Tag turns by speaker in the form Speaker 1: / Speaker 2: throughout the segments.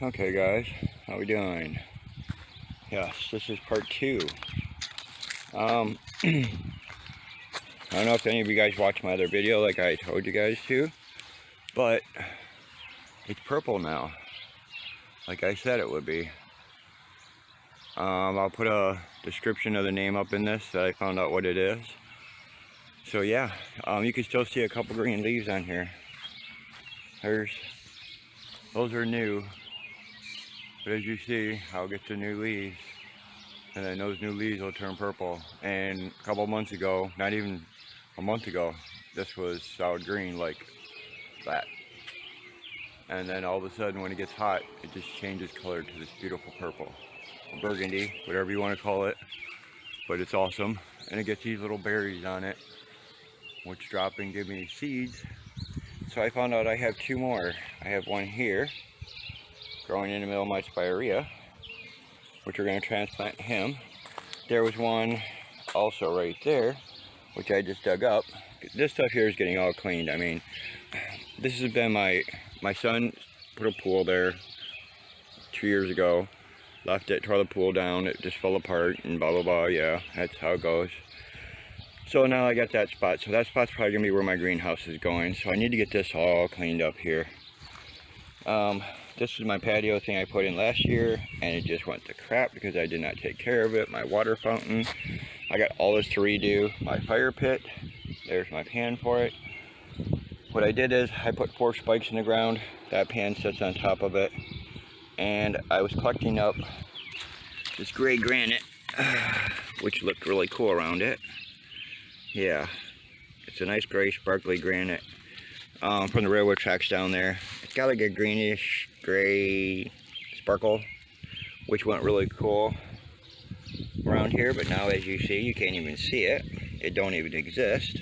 Speaker 1: Okay guys, how we doing? Yes, this is part 2. I don't know if any of you guys watched my other video like I told you guys to, but it's purple now, like I said it would be. I'll put a description of the name up in this that I found out what it is. So yeah, you can still see a couple green leaves on here. Those are new. But as you see, I'll get the new leaves, and then those new leaves will turn purple. And a couple months ago, not even a month ago, this was solid green like that. And then all of a sudden when it gets hot, it just changes color to this beautiful purple. Or burgundy, whatever you want to call it. But it's awesome. And it gets these little berries on it, which drop and give me seeds. So I found out I have 2 more. I have one here, growing in the middle of my spirea, which we're going to transplant him. There was one also right there, which I just dug up. This stuff here is getting all cleaned. I mean, this has been my son put a pool there 2 years ago, left it, tore the pool down, it just fell apart and blah blah blah. Yeah, that's how it goes. So now I got that spot. So that spot's probably going to be where my greenhouse is going. So I need to get this all cleaned up here. This is my patio thing I put in last year, and it just went to crap because I did not take care of it. My water fountain, I got all this to redo. My fire pit, there's my pan for it. What I did is I put 4 spikes in the ground. That pan sits on top of it, and I was collecting up this gray granite, which looked really cool around it. Yeah, it's a nice gray sparkly granite. From the railroad tracks down there. It's got like a greenish gray sparkle, which went really cool around here, but now as you see, you can't even see it. It don't even exist.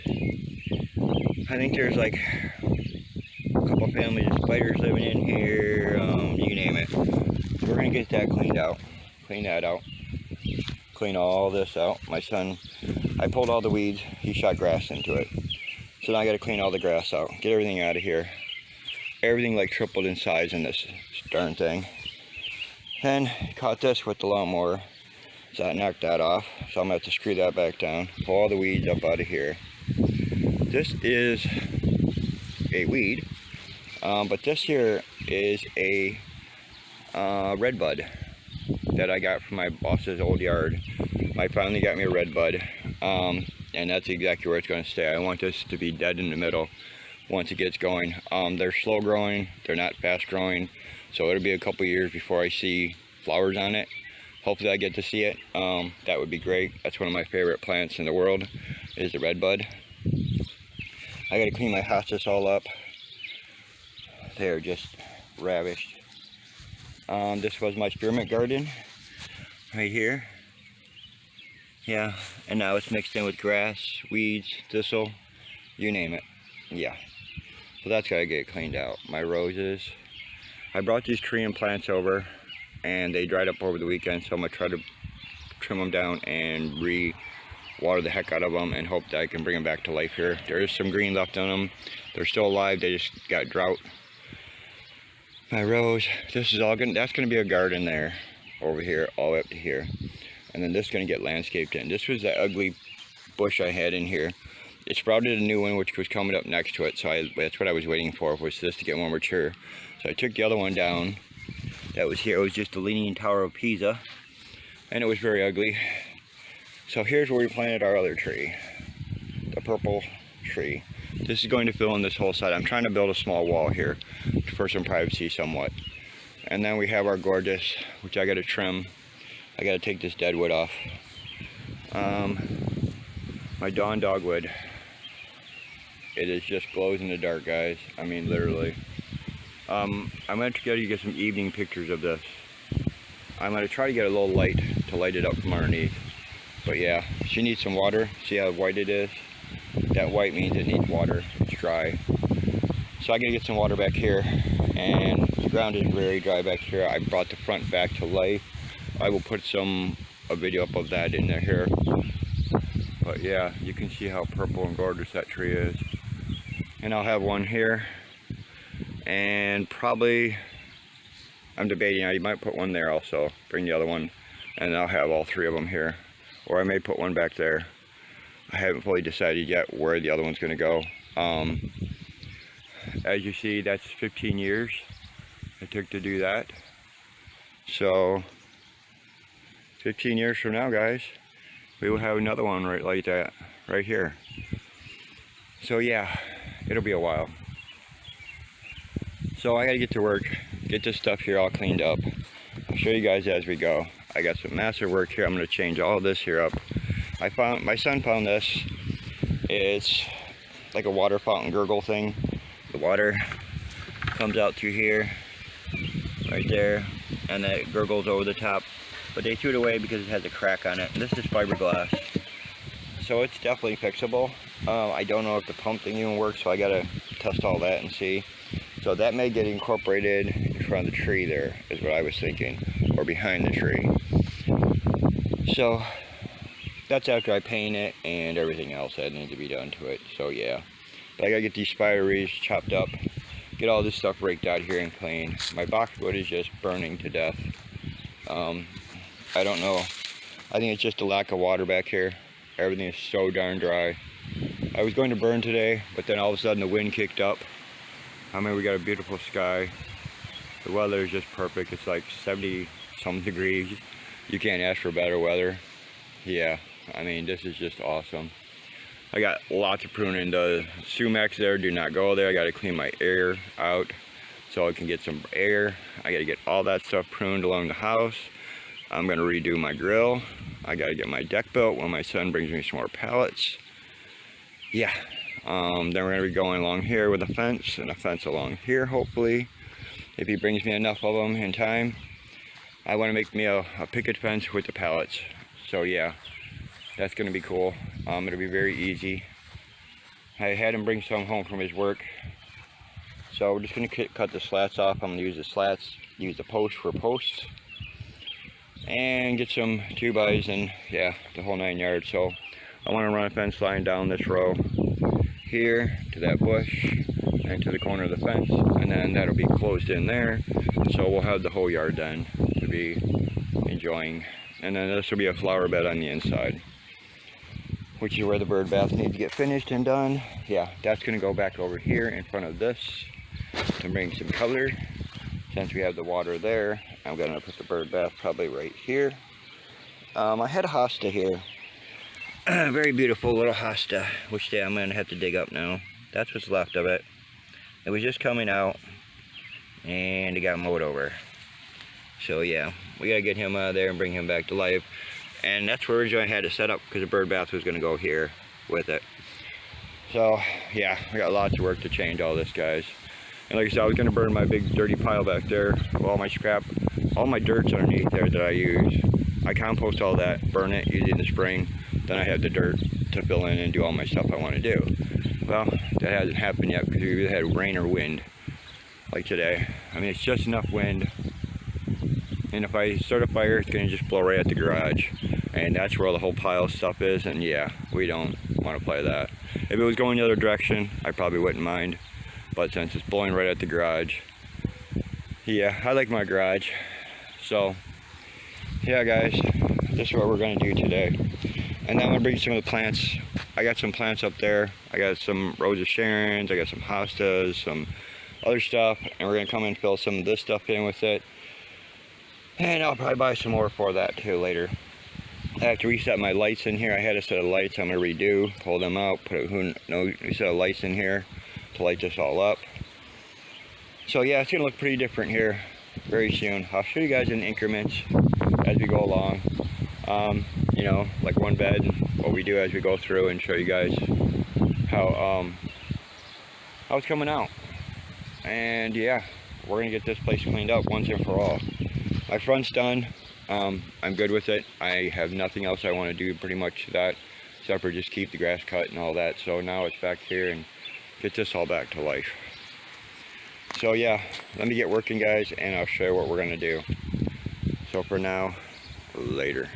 Speaker 1: I think there's like a couple families of spiders living in here, you name it. So we're gonna get that cleaned out, clean that out, clean all this out. My son, I pulled all the weeds, he shot grass into it. So now I gotta clean all the grass out, get everything out of here. Everything like tripled in size in this darn thing. Then caught this with the lawnmower, so I knocked that off. So I'm gonna have to screw that back down, pull all the weeds up out of here. This is a weed, but this here is a red bud that I got from my boss's old yard. My family got me a red bud. And that's exactly where it's going to stay. I want this to be dead in the middle once it gets going. They're slow growing, they're not fast growing, so it'll be a couple years before I see flowers on it. Hopefully I get to see it. That would be great. That's one of my favorite plants in the world, is the red bud. I gotta clean my hostas all up. They're just ravished. This was my spearmint garden right here. Yeah, and now it's mixed in with grass, weeds, thistle, you name it. Yeah, so that's gotta get cleaned out. My roses, I brought these Korean plants over, and they dried up over the weekend, so I'm gonna try to trim them down and re-water the heck out of them and hope that I can bring them back to life here. There is some green left on them. They're still alive, they just got drought. My rose, this is all gonna, that's gonna be a garden there, over here, all the way up to here. And then this is going to get landscaped in. This was that ugly bush I had in here. It sprouted a new one, which was coming up next to it. So that's what I was waiting for, was this to get more mature. So I took the other one down. That was here. It was just the Leaning Tower of Pisa. And it was very ugly. So here's where we planted our other tree. The purple tree. This is going to fill in this whole side. I'm trying to build a small wall here for some privacy somewhat. And then we have our gorgeous, which I got to trim. I gotta take this dead wood off. My Dawn dogwood. It is just glows in the dark, guys. I mean, literally. I'm gonna try to get some evening pictures of this. I'm gonna try to get a little light to light it up from underneath. But yeah, she needs some water. See how white it is? That white means it needs water. It's dry. So I gotta get some water back here. And the ground is very dry back here. I brought the front back to life. I will put a video up of that in there here. But yeah, you can see how purple and gorgeous that tree is. And I'll have one here. And probably I'm debating, I might put one there also, bring the other one, and I'll have all 3 of them here. Or I may put one back there. I haven't fully decided yet where the other one's going to go. As you see, that's 15 years it took to do that. So 15 years from now, guys, we will have another one right like that right here. So yeah, it'll be a while. So I gotta get to work, get this stuff here all cleaned up. I'll show you guys as we go. I got some massive work here. I'm gonna change all this here up. My son found this. It's like a water fountain gurgle thing. The water comes out through here, right there, and then it gurgles over the top. But they threw it away because it has a crack on it. And this is fiberglass, so it's definitely fixable. I don't know if the pump thing even works, so I gotta test all that and see. So that may get incorporated in front of the tree there, is what I was thinking, or behind the tree. So that's after I paint it and everything else that needs to be done to it. So yeah, but I gotta get these spider reeds chopped up, get all this stuff raked out here and clean. My boxwood is just burning to death. I don't know, I think it's just a lack of water back here. Everything is so darn dry. I was going to burn today, but then all of a sudden the wind kicked up. I mean, we got a beautiful sky. The weather is just perfect. It's like 70 some degrees. You can't ask for better weather. Yeah, I mean, this is just awesome. I got lots of pruning. The sumacs there do not go there. I got to clean my air out so I can get some air. I got to get all that stuff pruned along the house. I'm going to redo my grill. I got to get my deck built when my son brings me some more pallets. Yeah, then we're going to be going along here with a fence, and a fence along here, hopefully, if he brings me enough of them in time. I want to make me a picket fence with the pallets. So yeah, that's going to be cool. It'll be very easy. I had him bring some home from his work. So we're just going to cut the slats off. I'm going to use the slats, use the post for posts, and get some 2x and yeah, the whole 9 yards. So I want to run a fence line down this row here to that bush and to the corner of the fence, and then that'll be closed in there. So we'll have the whole yard then to be enjoying. And then this will be a flower bed on the inside, which is where the bird bath needs to get finished and done. Yeah, that's going to go back over here in front of this to bring some color. Since we have the water there, I'm going to put the bird bath probably right here. I had a hosta here. Very beautiful little hosta, which I'm going to have to dig up now. That's what's left of it. It was just coming out, and it got mowed over. So yeah, we got to get him out of there and bring him back to life. And that's where originally I had it set up, because the bird bath was going to go here with it. So yeah, I got lots of work to change all this, guys. And like I said, I was going to burn my big dirty pile back there of all my scrap, all my dirt's underneath there that I use. I compost all that, burn it, use it in the spring. Then I have the dirt to fill in and do all my stuff I want to do. Well, that hasn't happened yet because we either had rain or wind, like today. I mean, it's just enough wind. And if I start a fire, it's going to just blow right at the garage. And that's where all the whole pile of stuff is. And yeah, we don't want to play that. If it was going the other direction, I probably wouldn't mind. But since it's blowing right at the garage, yeah, I like my garage. So, yeah, guys, this is what we're going to do today. And then I'm going to bring some of the plants. I got some plants up there. I got some Rose of Sharon's. I got some hostas, some other stuff. And we're going to come and fill some of this stuff in with it. And I'll probably buy some more for that too later. I have to reset my lights in here. I had a set of lights I'm going to redo. Pull them out. Put a set of lights in here to light this all up. So yeah, it's going to look pretty different here very soon. I'll show you guys in increments as we go along. You know, like one bed, what we do as we go through, and show you guys how it's coming out. And yeah, we're gonna get this place cleaned up once and for all. My front's done. I'm good with it. I have nothing else I want to do pretty much to that, except for just keep the grass cut and all that. So now it's back here and get this all back to life. So yeah, let me get working, guys, and I'll show you what we're gonna do. So for now, later.